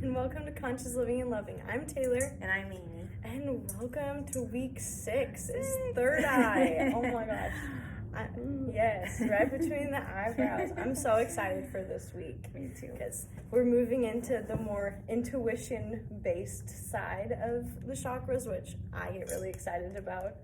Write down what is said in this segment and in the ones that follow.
and welcome to Conscious Living and Loving. I'm Taylor. And I'm Amy. And welcome to week 6. It's Third Eye. Oh my gosh. Yes, right between the eyebrows. I'm so excited for this week. Me too. Because we're moving into the more intuition-based side of the chakras, which I get really excited about.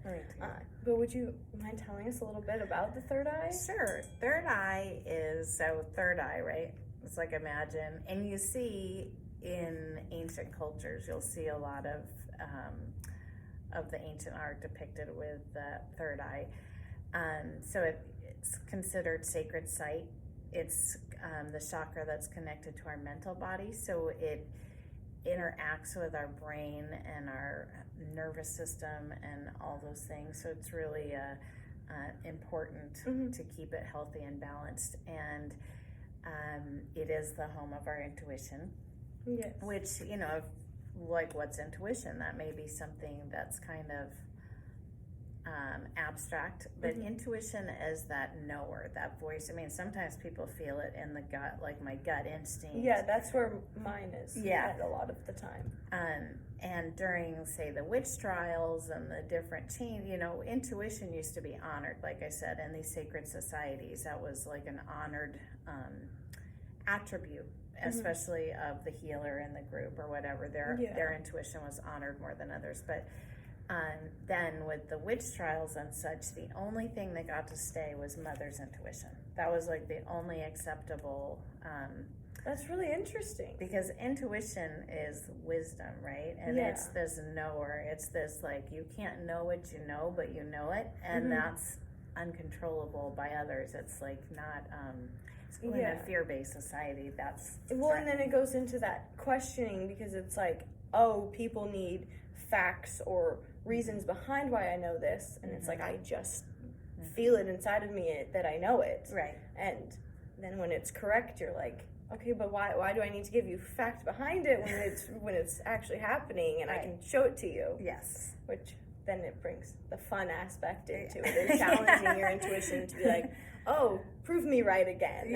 But would you mind telling us a little bit about the third eye? Sure. Third eye is, third eye, right? It's like imagine, and you see in ancient cultures, you'll see a lot of the ancient art depicted with the third eye. So it's considered sacred site. It's the chakra that's connected to our mental body, so it interacts with our brain and our nervous system and all those things. So it's really important to keep it healthy and balanced. And it is the home of our intuition. Yes. Which, like what's intuition? That may be something that's kind of abstract, but intuition is that knower, that voice. I mean, sometimes people feel it in the gut, like my gut instinct. Yeah, that's where mine is. Yeah. A lot of the time. And during, say, the witch trials and the different intuition used to be honored, like I said, in these sacred societies. That was like an honored attribute, especially of the healer in the group or whatever. Their intuition was honored more than others. But then with the witch trials and such, the only thing that got to stay was mother's intuition. That was like the only acceptable. That's really interesting. Because intuition is wisdom, right? And it's this knower. It's this, like, you can't know what you know, but you know it. And that's uncontrollable by others. It's like not, in a fear-based society, that's... Well, and then it goes into that questioning, because it's like, oh, people need facts or reasons behind why I know this. And it's like, I just feel it inside of me that I know it. Right. And then when it's correct, you're like, okay, but why do I need to give you fact behind it when it's actually happening and I can show it to you? Yes. Which then it brings the fun aspect into it and challenging your intuition to be like, oh, prove me right again.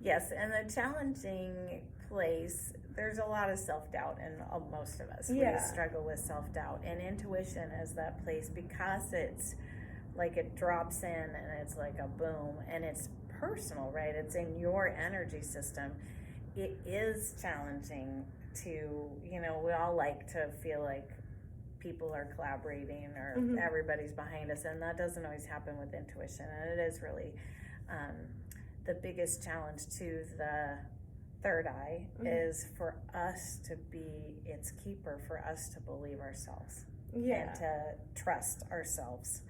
Yes. And the challenging place, there's a lot of self-doubt in most of us. We struggle with self-doubt, and intuition is that place, because it's like it drops in and it's like a boom, and it's personal, right? It's in your energy system. It is challenging to, we all like to feel like people are collaborating or everybody's behind us, and that doesn't always happen with intuition. And it is really the biggest challenge to the third eye is for us to be its keeper, for us to believe ourselves and to trust ourselves.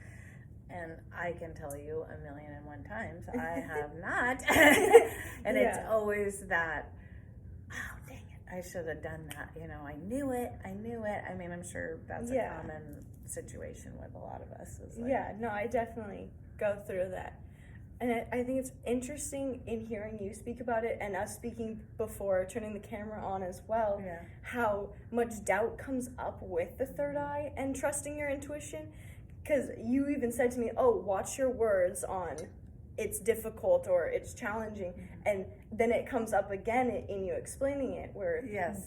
And I can tell you 1,000,001 times I have not. And it's always that, oh, dang it, I should have done that. I knew it. I mean, I'm sure that's a common situation with a lot of us. I definitely go through that. And I think it's interesting in hearing you speak about it and us speaking before turning the camera on as well, how much doubt comes up with the third eye and trusting your intuition. Because you even said to me, oh, watch your words on it's difficult or it's challenging. And then it comes up again in you explaining it, where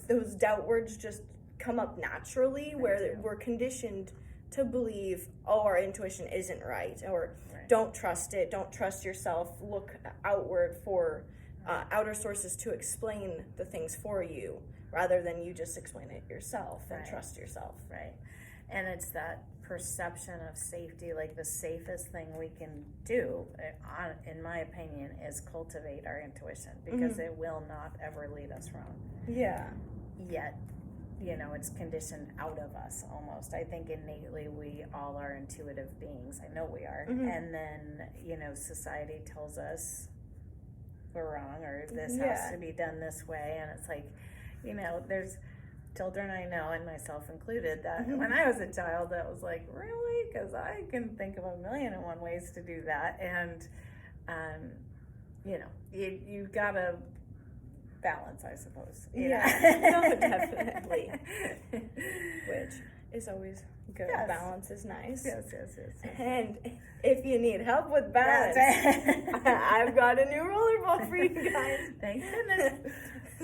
those doubt words just come up naturally, where we're conditioned to believe, oh, our intuition isn't right, or don't trust it, don't trust yourself, look outward for outer sources to explain the things for you, rather than you just explain it yourself and trust yourself. Right. And it's that perception of safety, like the safest thing we can do, in my opinion, is cultivate our intuition, because it will not ever lead us wrong. Yeah. Yet, it's conditioned out of us almost. I think innately we all are intuitive beings. I know we are. And then, society tells us we're wrong, or this has to be done this way. And it's like, there's children I know, and myself included, that when I was a child, that was like, really? Because I can think of 1,000,001 ways to do that. And, you've got to balance, I suppose. No, definitely. Which is always good. Yes. Balance is nice. Yes. And if you need help with balance, I've got a new rollerball for you guys. Thank goodness.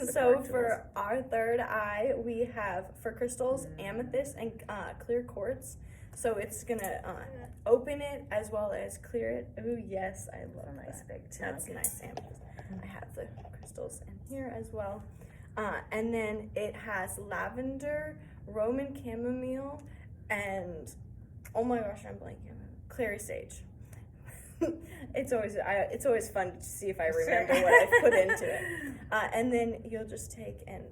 So for our third eye, we have, for crystals, amethyst and clear quartz. So it's gonna open it as well as clear it. Ooh, yes, I love a nice big chunk. That's nice amethyst. I have the crystals in here as well. And then it has lavender, Roman chamomile, and oh my gosh, I'm blanking. Clary sage. It's always fun to see if I remember what I put into it. And then you'll just take and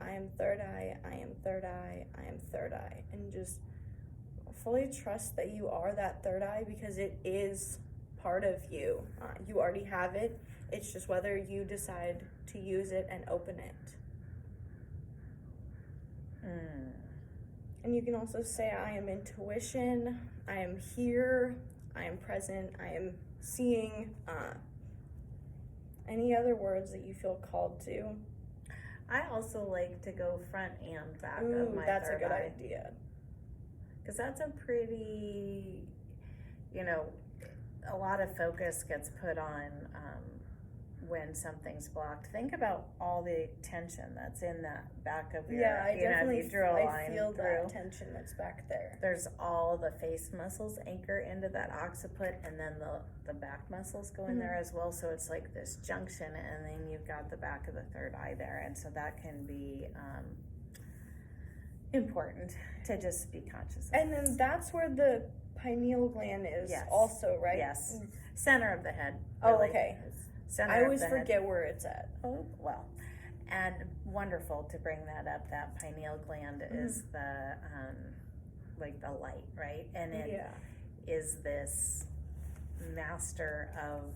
I am third eye, I am third eye, I am third eye, and just fully trust that you are that third eye because it is part of you. You already have it. It's just whether you decide to use it and open it. And you can also say, I am intuition, I am here, I am present, I am seeing. Any other words that you feel called to? I also like to go front and back of my that's third a good eye. idea. Because that's a pretty, a lot of focus gets put on when something's blocked. Think about all the tension that's in that back of your, I definitely if you drew a line feel through, that tension that's back there. There's all the face muscles anchor into that occiput, and then the back muscles go in there as well. So it's like this junction, and then you've got the back of the third eye there, and so that can be important to just be conscious of. And then that's where the pineal gland is also, right? Yes. Center of the head. Oh, okay. I always forget where it's at. Oh, well. And wonderful to bring that up. That pineal gland is the, like the light, right? And it is this master of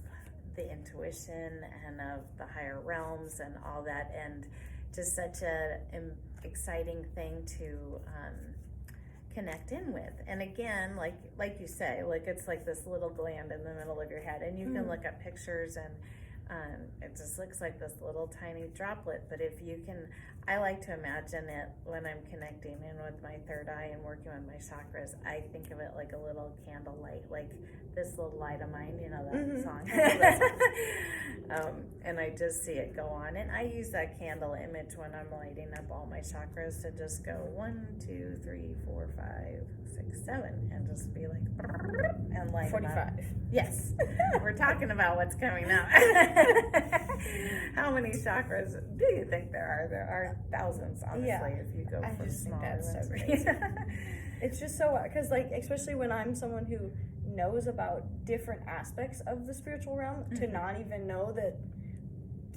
the intuition and of the higher realms and all that. And just such a exciting thing to connect in with. And again, like you say, like it's like this little gland in the middle of your head, and you can look at pictures and it just looks like this little tiny droplet. But if you can, I like to imagine it when I'm connecting in with my third eye and working with my chakras. I think of it like a little candle light, like this little light of mine, that song. And I just see it go on. And I use that candle image when I'm lighting up all my chakras to just go 1, 2, 3, 4, 5, 6, 7, and just be like, and light 45. them up. Yes. We're talking about what's coming up. How many chakras do you think there are? There are thousands, honestly, if you go for small. I just think that's so crazy. It's just so, because especially when I'm someone who knows about different aspects of the spiritual realm, to not even know that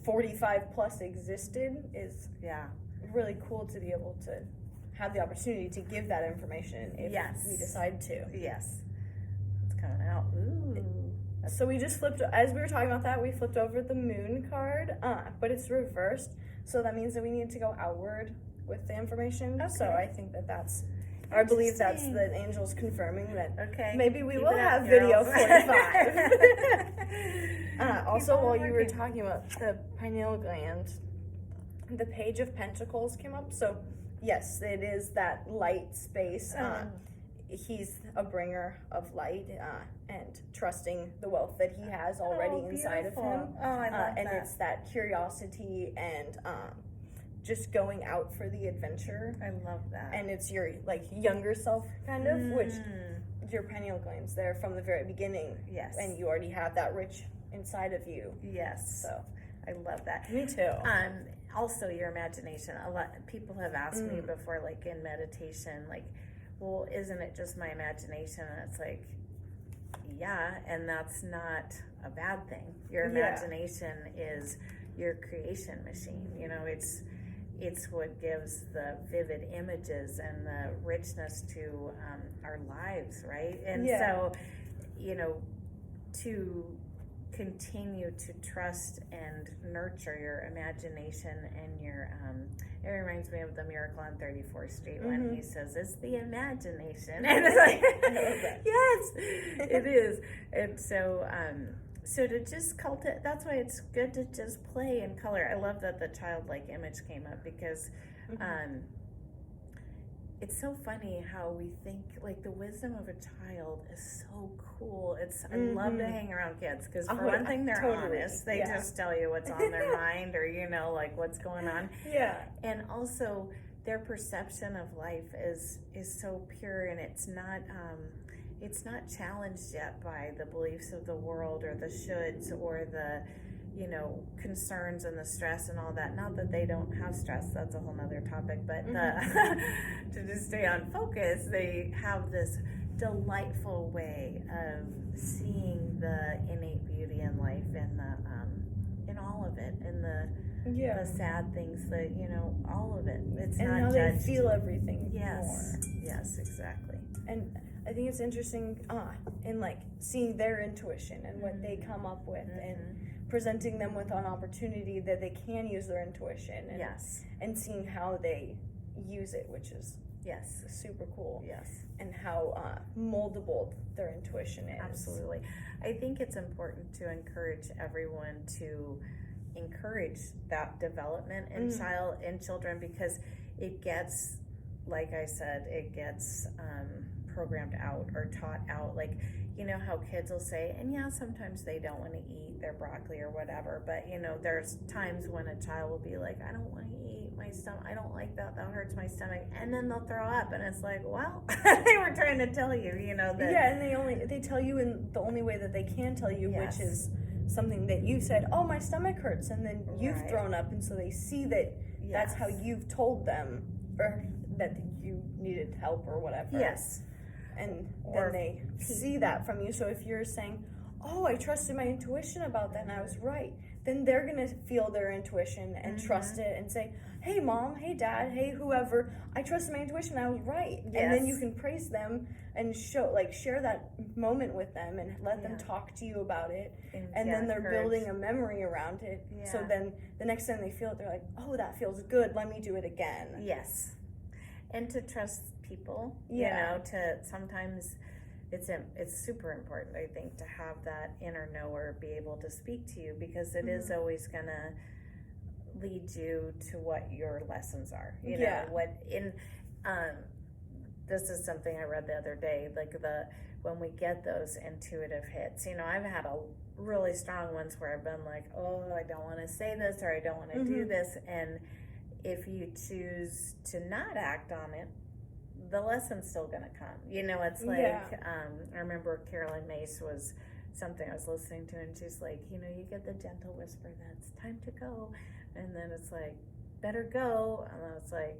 45 plus existed is really cool to be able to have the opportunity to give that information if we decide to. Yes. It's coming out. Ooh. So we just flipped, as we were talking about that, we flipped over the moon card, but it's reversed. So that means that we need to go outward with the information. Okay. So I think that's, I believe that's the angels confirming that maybe we will have video 45. Also, while you were talking about the pineal gland, the Page of Pentacles came up. So yes, it is that light space. He's a bringer of light and trusting the wealth that he has already inside of him. Oh, I love and that. it's that curiosity and just going out for the adventure. I love that. And it's your younger self kind of, which your pineal gland's there from the very beginning. Yes. And you already have that rich inside of you. Yes. So I love that. Me too. Also your imagination. A lot of people have asked me before, like in meditation, like, well, isn't it just my imagination? And it's like, yeah, and that's not a bad thing. Your imagination is your creation machine. It's what gives the vivid images and the richness to our lives, right? And so, to continue to trust and nurture your imagination and your it reminds me of the Miracle on 34th Street when he says it's the imagination, and it's like yes, it is. And so so to just cultivate, that's why it's good to just play in color. I love that the childlike image came up because it's so funny how we think, like, the wisdom of a child is so cool. I love to hang around kids because, for one thing, they're honest. They just tell you what's on their mind, or, like, what's going on. Yeah. And also, their perception of life is so pure, and it's not challenged yet by the beliefs of the world or the shoulds or the concerns and the stress and all that. Not that they don't have stress, that's a whole nother topic, but to just stay on focus, they have this delightful way of seeing the innate beauty in life and in all of it, and the sad things, that all of it. It's and not how judged. they feel everything Yes. more. Yes, exactly. And I think it's interesting in like seeing their intuition and what they come up with, and presenting them with an opportunity that they can use their intuition, and and seeing how they use it, which is super cool. Yes. And how moldable their intuition is. Absolutely. I think it's important to encourage everyone to encourage that development in children, because it gets, like I said, it gets programmed out or taught out. Like, how kids will say, and sometimes they don't want to eat their broccoli or whatever, but there's times when a child will be like, I don't want to eat, my stomach, I don't like that hurts my stomach, and then they'll throw up, and it's like, well, they were trying to tell you, that. Yeah, and they tell you in the only way that they can tell you, which is something that you said, oh, my stomach hurts, and then you've thrown up, and so they see that that's how you've told them, or that you needed help or whatever. Yes. And then they see that from you. So if you're saying, oh, I trusted my intuition about that and I was right, then they're going to feel their intuition and trust it and say, hey, Mom, hey, Dad, hey, whoever, I trusted my intuition, I was right. Yes. And then you can praise them and share that moment with them and let them talk to you about it. And then they're building a memory around it. Yeah. So then the next time they feel it, they're like, oh, that feels good, let me do it again. Yes. And to trust people, to sometimes it's super important, I think, to have that inner knower be able to speak to you, because it is always going to lead you to what your lessons are. This is something I read the other day, like when we get those intuitive hits, I've had a really strong ones where I've been like, oh, I don't want to say this, or I don't want to do this, and if you choose to not act on it, the lesson's still going to come. It's like, I remember Carolyn Mace was something I was listening to, and she's like, you get the gentle whisper that's time to go, and then it's like, better go, and then it's like,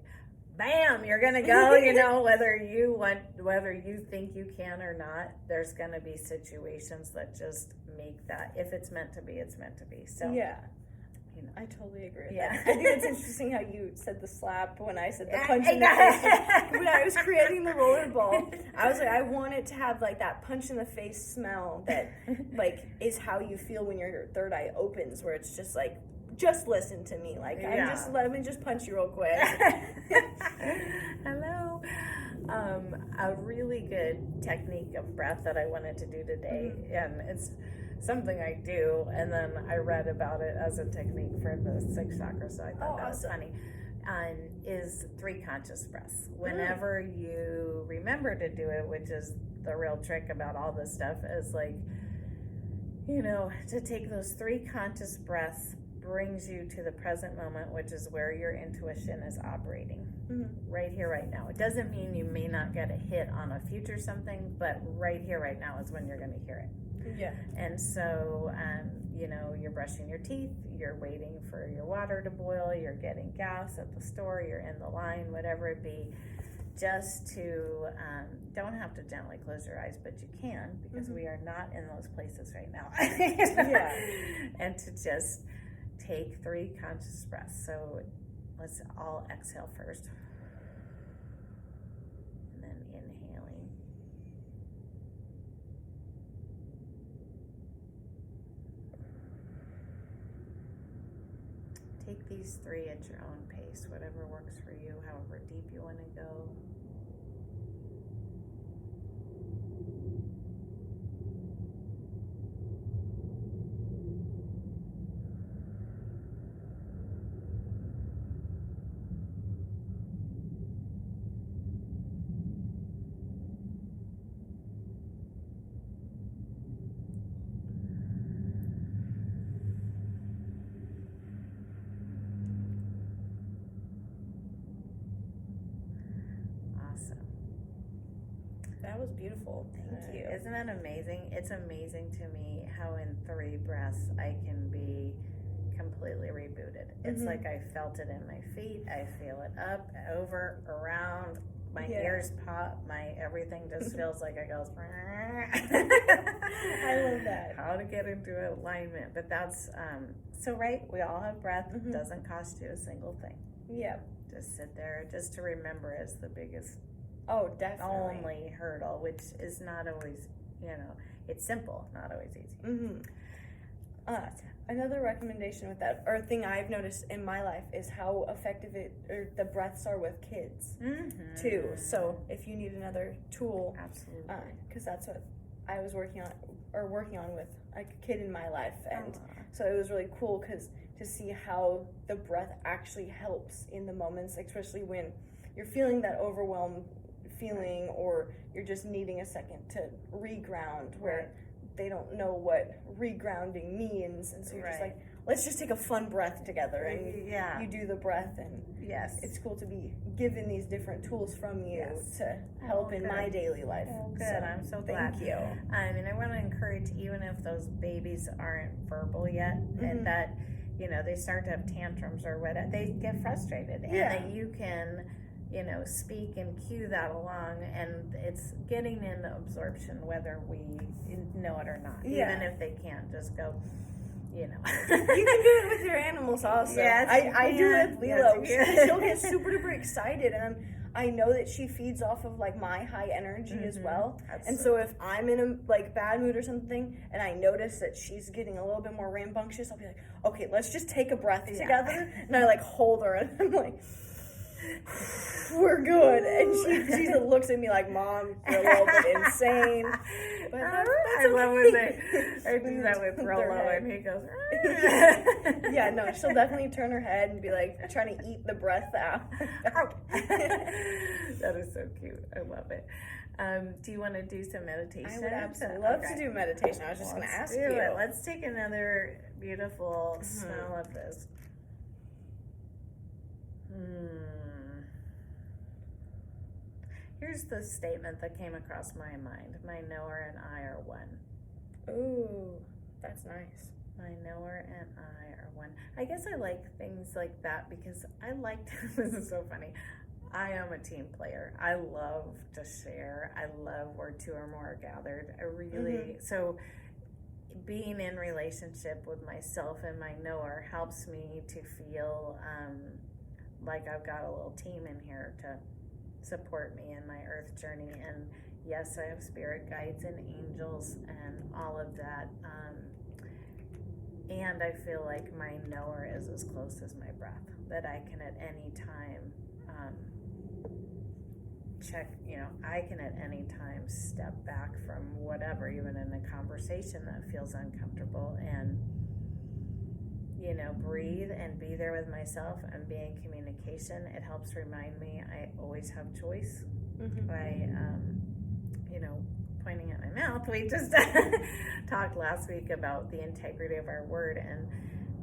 bam, you're going to go, whether you think you can or not, there's going to be situations that just make that, if it's meant to be, it's meant to be. So I totally agree with that. I think it's interesting how you said the slap when I said the punch in the face. When I was creating the rollerball, I was like, I want it to have like that punch in the face smell that like is how you feel when your third eye opens, where it's just like, just listen to me. Like, let me just punch you real quick. Hello. A really good technique of breath that I wanted to do today, and it's something I do, and then I read about it as a technique for the sixth chakra, so I thought that was funny, is 3 conscious breaths. Whenever you remember to do it, which is the real trick about all this stuff, is like, to take those 3 conscious breaths brings you to the present moment, which is where your intuition is operating. Right here, right now. It doesn't mean you may not get a hit on a future something, but right here, right now is when you're going to hear it. Yeah. And so, you're brushing your teeth, you're waiting for your water to boil, you're getting gas at the store, you're in the line, whatever it be, just to, don't have to gently close your eyes, but you can, because we are not in those places right now. And to just take 3 conscious breaths. So let's all exhale first. And then inhaling. Take these 3 at your own pace, whatever works for you, however deep you want to go. Awesome. That was beautiful. Thank you. Isn't that amazing? It's amazing to me how in 3 breaths I can be completely rebooted. It's like I felt it in my feet. I feel it up, over, around. My ears pop. My everything just feels like it goes. I love that. How to get into alignment. But that's, so right, we all have breath. Doesn't cost you a single thing. Yeah. Just sit there. Just to remember is the biggest, definitely. only hurdle, which is not always, it's simple, not always easy. Another recommendation with that, or thing I've noticed in my life, is how effective the breaths are with kids too. So if you need another tool, absolutely, because that's what I was working on with a kid in my life, and so it was really cool because to see how the breath actually helps in the moments, especially when you're feeling that overwhelmed feeling, or you're just needing a second to reground, where they don't know what regrounding means, and so you're just like, let's just take a fun breath together, and you do the breath, and it's cool to be given these different tools from you to help in my daily life. Good. So, I'm so glad. Thank you. I want to encourage, even if those babies aren't verbal yet, and that they start to have tantrums or whatever, they get frustrated, and that you can speak and cue that along, and it's getting into absorption whether we know it or not. Even if they can't, just go, You can do it with your animals also. Yes, I do it with Lilo. Yes, She'll get super duper excited, and I know that she feeds off of like my high energy as well. So if I'm in a bad mood or something, and I notice that she's getting a little bit more rambunctious, I'll be like, okay, let's just take a breath together, and I hold her, and I'm like, we're good. And she looks at me like, Mom, you're a little bit insane. But I love when I do that with Rollo, and he goes, she'll definitely turn her head and be trying to eat the breath out. That is so cute. I love it. Do you want to do some meditation? I would absolutely love to do meditation. I was just going to ask you. Let's take another beautiful smell of this. Here's the statement that came across my mind. My knower and I are one. Ooh, that's nice. My knower and I are one. I guess I like things like that because I like to, this is so funny. I am a team player. I love to share. I love where 2 or more are gathered. I really, so being in relationship with myself and my knower helps me to feel like I've got a little team in here to support me in my earth journey. And yes, I have spirit guides and angels and all of that. And I feel like my knower is as close as my breath, that I can at any time check, I can at any time step back from whatever, even in a conversation that feels uncomfortable, and breathe and be there with myself and be in communication. It helps remind me I always have choice. By pointing at my mouth, we just talked last week about the integrity of our word, and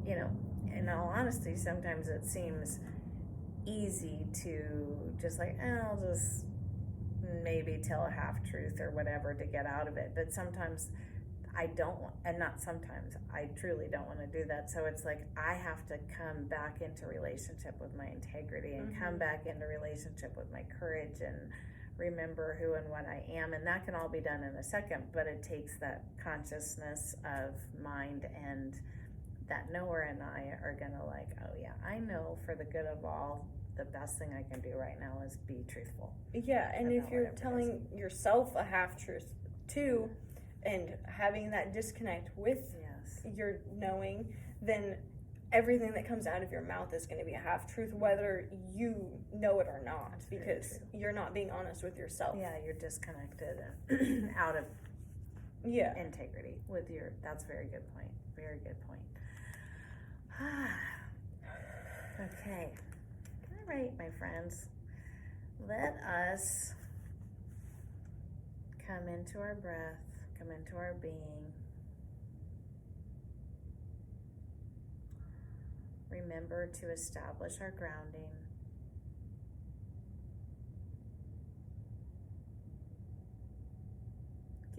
in all honesty, sometimes it seems easy to just I'll just maybe tell a half truth or whatever to get out of it, but sometimes I don't, and not sometimes, I truly don't want to do that. So it's I have to come back into relationship with my integrity and come back into relationship with my courage and remember who and what I am. And that can all be done in a second, but it takes that consciousness of mind, and that knower and I are going to oh yeah, I know for the good of all, the best thing I can do right now is be truthful. Yeah, and if you're telling yourself a half-truth too, and having that disconnect with your knowing, then everything that comes out of your mouth is going to be a half-truth, whether you know it or not, because you're not being honest with yourself. Yeah, you're disconnected out of integrity with your, that's very good point. Very good point. Okay. All right, my friends. Let us come into our breath, come into our being. Remember to establish our grounding.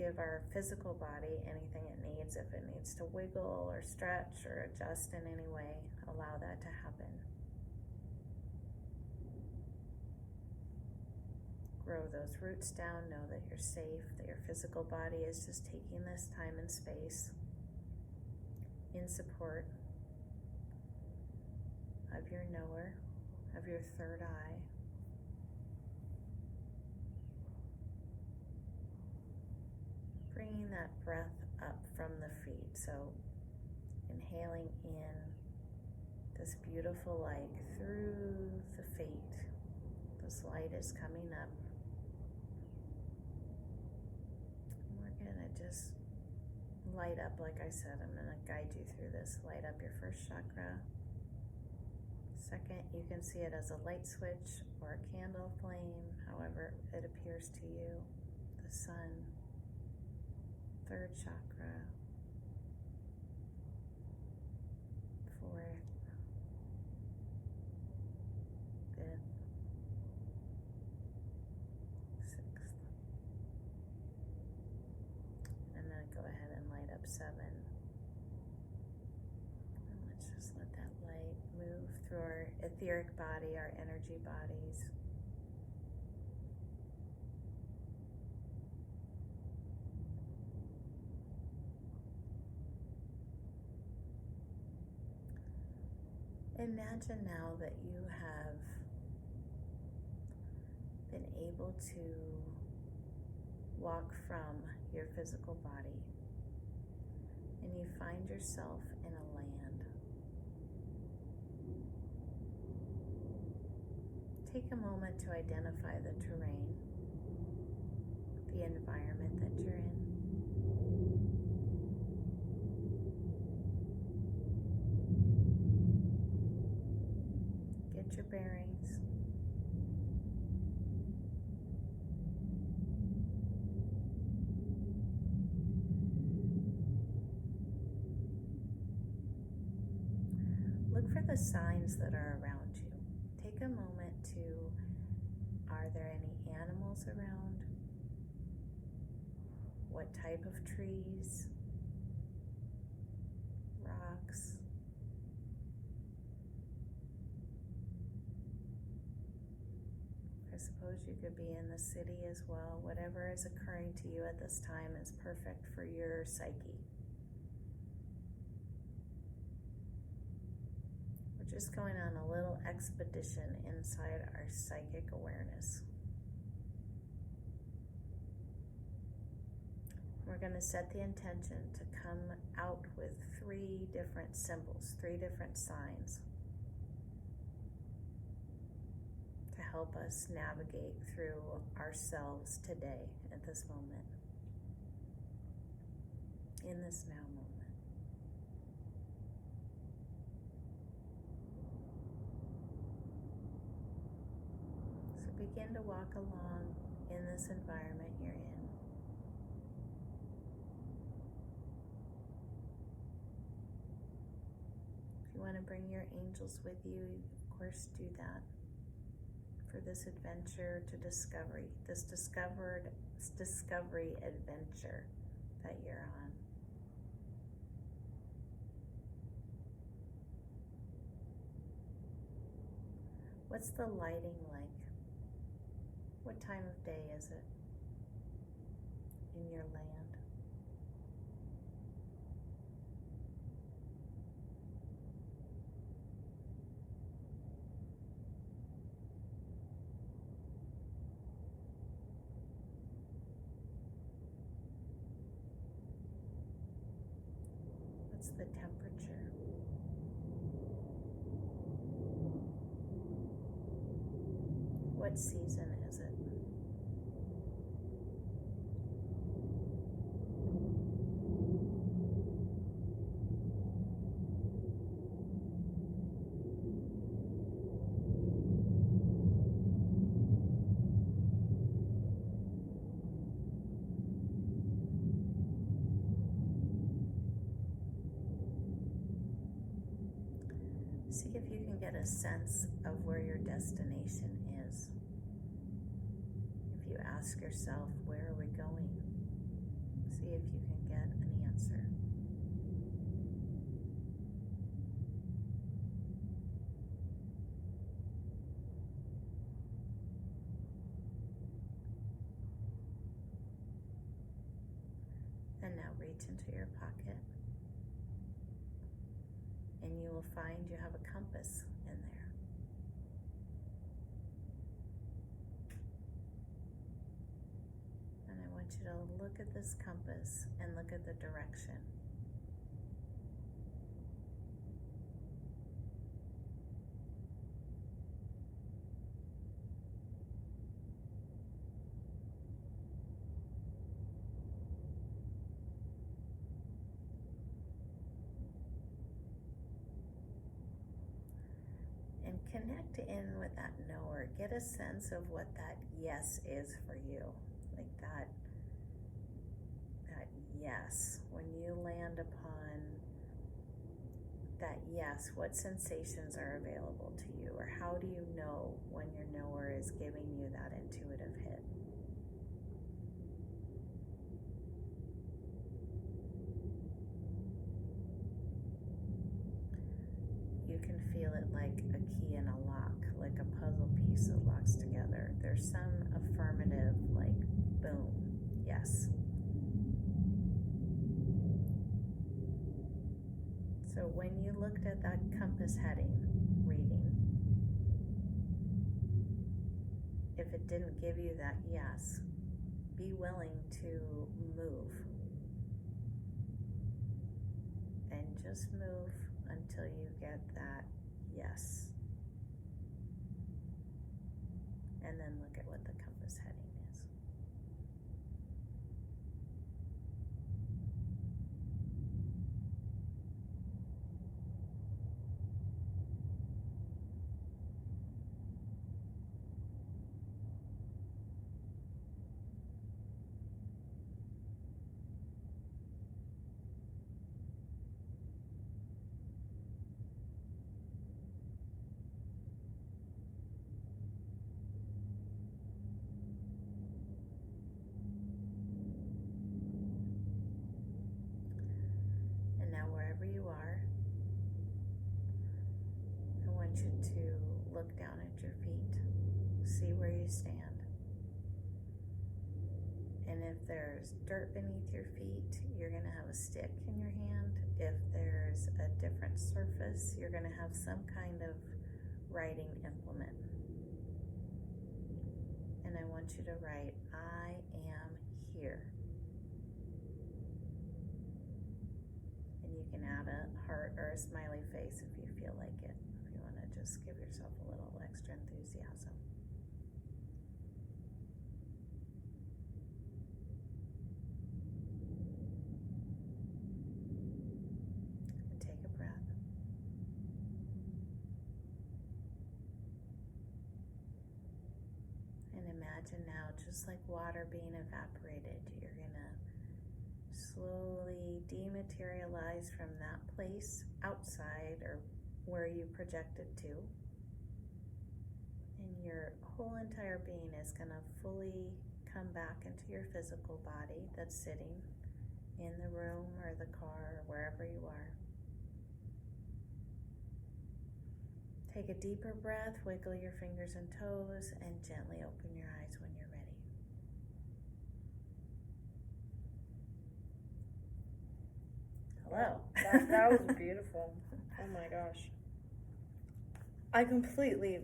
give our physical body anything it needs. If it needs to wiggle or stretch or adjust in any way, allow that to happen. Grow those roots down. Know that you're safe, that your physical body is just taking this time and space in support of your knower, of your third eye. Bringing that breath up from the feet. So inhaling in this beautiful light through the feet. This light is coming up. We're going to just light up, like I said, I'm going to guide you through this. Light up your first chakra. Second, you can see it as a light switch or a candle flame, however it appears to you. The sun. Third chakra. Fourth. Fifth. Sixth. And then go ahead and light up 7. And let's just let that light move through our etheric body, our energy bodies. Imagine now that you have been able to walk from your physical body and you find yourself in a land. Take a moment to identify the terrain, the environment that you're in. Get your bearings. Look for the signs that are around you. Take a moment to, are there any animals around? What type of trees? Rocks? I suppose you could be in the city as well. Whatever is occurring to you at this time is perfect for your psyche. We're just going on a little expedition inside our psychic awareness. We're going to set the intention to come out with 3 different symbols, 3 different signs, to help us navigate through ourselves today, at this moment, in this now moment. So begin to walk along in this environment you're in. If you want to bring your angels with you, of course do that. For this adventure to discovery, this discovery adventure that you're on. What's the lighting like? What time of day is it in your land? What's the temperature? What season is it? See if you can get a sense of where your destination is. If you ask yourself, where are we going? See if you can get an answer. And now reach into your pocket, and you will find you have a compass in there. And I want you to look at this compass and look at the direction. And connect in with that knower. Get a sense of what that yes is for you. Like that yes. When you land upon that yes, what sensations are available to you? Or how do you know when your knower is giving you that intuitive hit? You can feel it like a key in a lock, like a puzzle piece that locks together. There's some affirmative, like, boom, yes. So when you looked at that compass heading, reading, if it didn't give you that yes, be willing to move. And just move until you get that yes. And then look at what the compass heading is. Wherever you are, I want you to look down at your feet, see where you stand. And if there's dirt beneath your feet, you're going to have a stick in your hand. If there's a different surface, you're going to have some kind of writing implement. And I want you to write, I am here. You can add a heart or a smiley face if you feel like it, if you want to just give yourself a little extra enthusiasm. And take a breath. And imagine now, just like water being evaporated, you're going to slowly dematerialize from that place outside or where you projected to. And your whole entire being is going to fully come back into your physical body that's sitting in the room or the car or wherever you are. Take a deeper breath, wiggle your fingers and toes, and gently open your eyes when you're ready. Hello. That was beautiful. Oh my gosh. I completely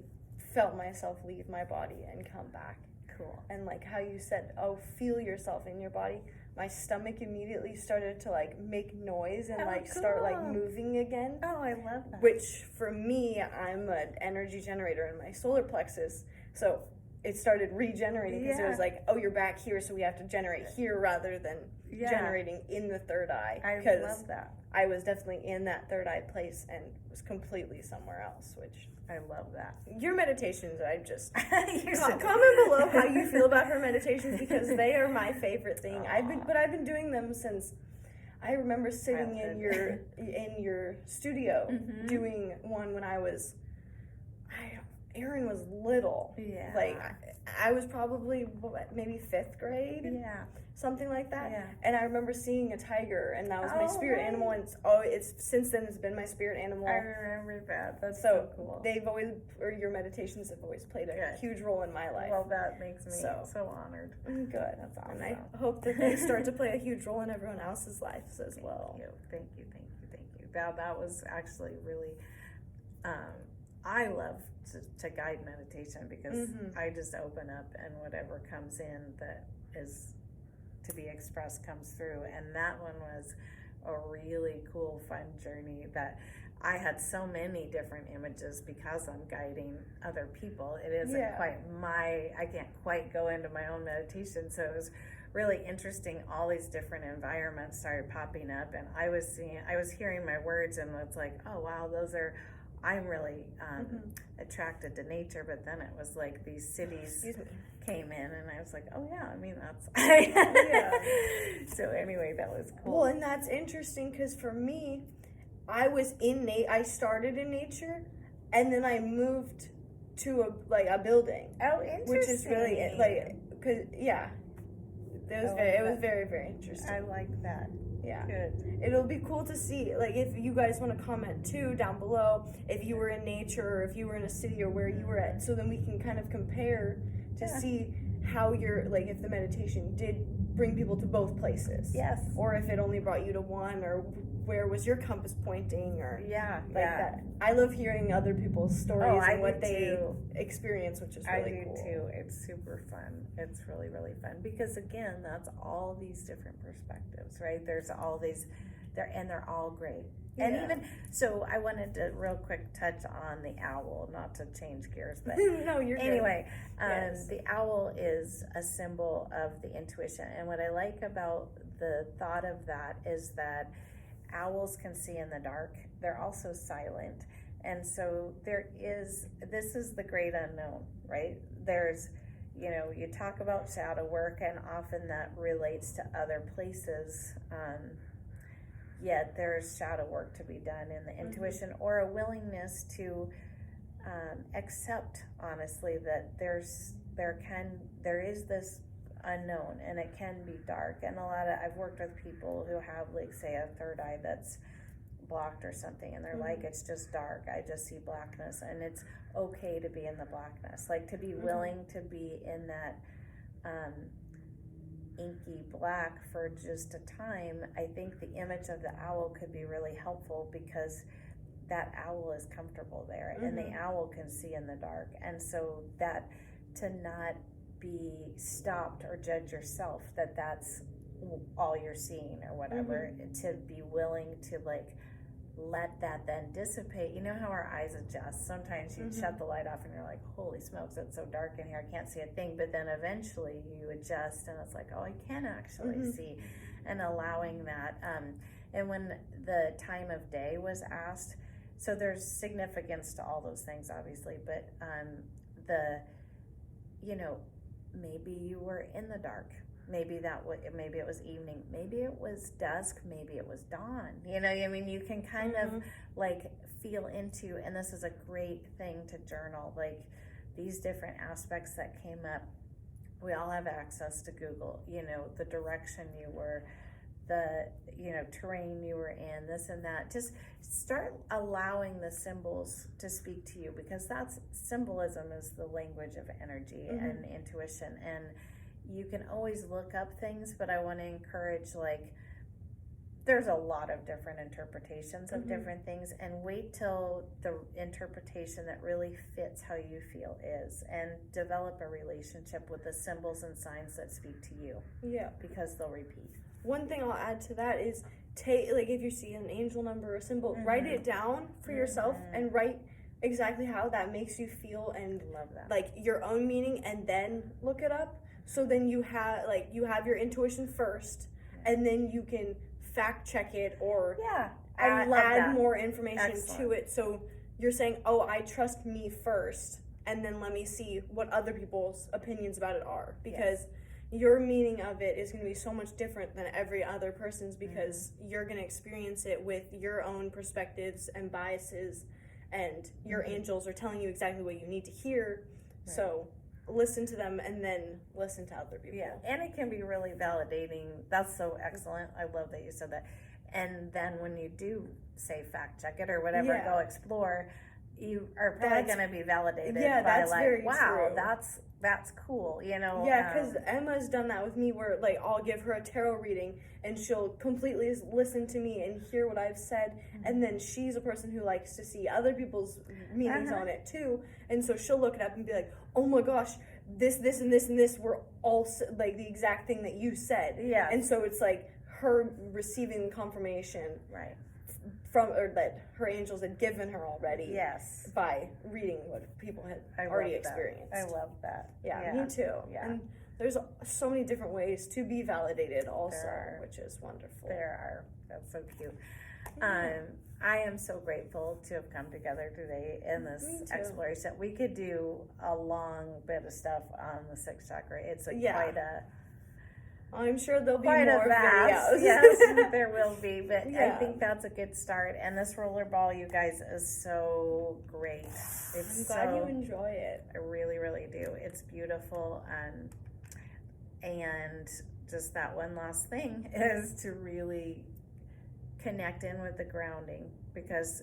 felt myself leave my body and come back. Cool. And like how you said, oh, feel yourself in your body. My stomach immediately started to like make noise and start like moving again. Oh, I love that. Which for me, I'm an energy generator in my solar plexus. So it started regenerating because it was like, oh, you're back here, so we have to generate here rather than generating in the third eye. I love that. I was definitely in that third eye place and was completely somewhere else, which I love that. Your meditations, I just comment below how you feel about her meditations because they are my favorite thing. I've been doing them since I remember sitting in your studio doing one when I was Aaron was little. Yeah. Like, I was probably, maybe 5th grade? Yeah. Something like that. Yeah. And I remember seeing a tiger, and that was my spirit animal, and since then it's been my spirit animal. I remember that. That's so cool. They've always, or your meditations have always played a huge role in my life. Well, that makes me so honored. Good. That's awesome. And I hope that they start to play a huge role in everyone else's lives as well. Thank you. That was actually really, I love to guide meditation because I just open up and whatever comes in that is to be expressed comes through. And that one was a really cool, fun journey that I had so many different images because I'm guiding other people. It isn't quite I can't quite go into my own meditation. So it was really interesting. All these different environments started popping up, and I was hearing my words, and it's like, oh wow, I'm really attracted to nature. But then it was like these cities came in, and I was like, oh yeah, I mean that's So anyway, that was cool. Well, and that's interesting because for me, I was I started in nature, and then I moved to a building. Oh, interesting. Which is really it was very, very interesting. I like that. Yeah. Good. It'll be cool to see, if you guys want to comment too down below, if you were in nature or if you were in a city or where you were at, so then we can kind of compare to see how if the meditation did bring people to both places. Yes. Or if it only brought you to one, or where was your compass pointing, or that. I love hearing other people's stories and what they experience, which is really cool. I do too. It's super fun. It's really, really fun because again, that's all these different perspectives, right? There's all these, they're all great. And even so, I wanted to real quick touch on the owl, not to change gears, but no, you're anyway. The owl is a symbol of the intuition, and what I like about the thought of that is that owls can see in the dark. They're also silent, and so this is the great unknown, right? There's, you talk about shadow work, and often that relates to other places. Yet there's shadow work to be done in the intuition, or a willingness to accept honestly that there is this unknown, and it can be dark. And I've worked with people who have, say, a third eye that's blocked or something, and they're like, it's just dark, I just see blackness, and it's okay to be in the blackness, to be willing to be in that inky black for just a time. I think the image of the owl could be really helpful because that owl is comfortable there, and the owl can see in the dark, and so that to not be stopped or judge yourself that's all you're seeing or whatever, to be willing to let that then dissipate. You know how our eyes adjust. Sometimes you shut the light off and you're like, holy smokes, it's so dark in here, I can't see a thing. But then eventually you adjust and it's like, oh, I can actually see. And allowing that. And when the time of day was asked, so there's significance to all those things, obviously, but maybe you were in the dark. Maybe maybe it was evening, maybe it was dusk, maybe it was dawn. You can kind of feel into, and this is a great thing to journal, these different aspects that came up. We all have access to Google, the direction you were, the terrain you were in, this and that. Just start allowing the symbols to speak to you, because symbolism is the language of energy and intuition. And you can always look up things, but I want to encourage, there's a lot of different interpretations of different things, and wait till the interpretation that really fits how you feel is, and develop a relationship with the symbols and signs that speak to you. Yeah. Because they'll repeat. One thing I'll add to that is if you see an angel number or symbol, write it down for yourself and write exactly how that makes you feel, and love that. Your own meaning, and then look it up. So then you have your intuition first, and then you can fact check it or add more information to it. So you're saying, oh, I trust me first, and then let me see what other people's opinions about it are, because your meaning of it is going to be so much different than every other person's, because you're going to experience it with your own perspectives and biases and your angels are telling you exactly what you need to hear. Right. So listen to them and then listen to other people. Yeah, and it can be really validating. That's so excellent. I love that you said that. And then when you do say fact check it or whatever, go explore, you are probably going to be validated by like, wow, true. That's cool, you know. Yeah, because Emma's done that with me where, like, I'll give her a tarot reading and she'll completely listen to me and hear what I've said, and then she's a person who likes to see other people's meanings on it too, and so she'll look it up and be like, oh my gosh, this, and this, and this were all, like, the exact thing that you said. Yeah. And so it's like her receiving confirmation. Right. From, or that her angels had given her already. Yes. By reading what people had already experienced. I love that. Yeah, me too. Yeah. And there's so many different ways to be validated also, which is wonderful. There are. That's so cute. Yeah. I am so grateful to have come together today in this exploration. We could do a long bit of stuff on the sixth chakra. It's quite a... I'm sure there'll be more videos. Yes, there will be, but I think that's a good start. And this rollerball, you guys, is so great. I'm glad you enjoy it. I really, really do. It's beautiful, and just that one last thing is to really connect in with the grounding, because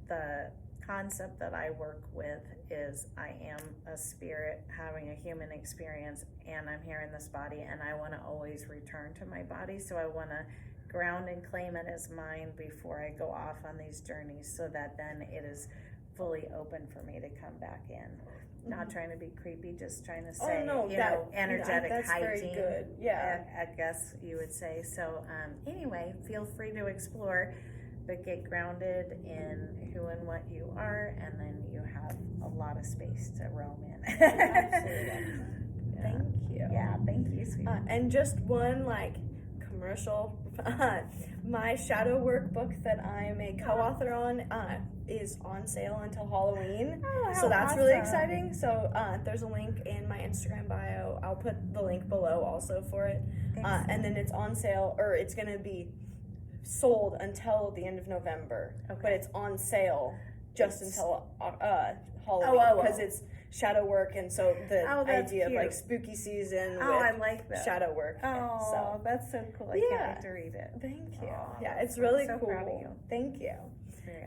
the concept that I work with is I am a spirit having a human experience, and I'm here in this body, and I want to always return to my body. So I want to ground and claim it as mine before I go off on these journeys, so that then it is fully open for me to come back in. Not trying to be creepy, just trying to say, energetic hygiene. Very good. Yeah, I guess you would say. So anyway, feel free to explore, but get grounded in who and what you are, and then you have a lot of space to roam in. Absolutely. Thank you. Yeah, thank you, sweetie. And just one commercial. My shadow workbook that I'm a co-author on is on sale until Halloween. So that's really exciting. So there's a link in my Instagram bio. I'll put the link below also for it. And then it's on sale, or it's going to be sold until the end of November. Okay. But it's on sale just until Halloween, because it's shadow work, and so the idea cute. Of spooky season with I like that. Shadow work. So that's so cool. I can't wait to read it. Thank you. It's really so cool. Proud of you. Thank you.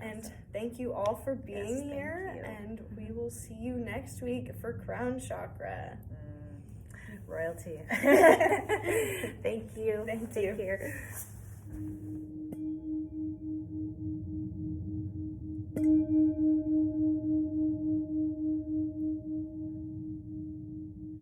And thank you all for being here, and we will see you next week for Crown Chakra. Royalty. Thank you. Thank you. Take care.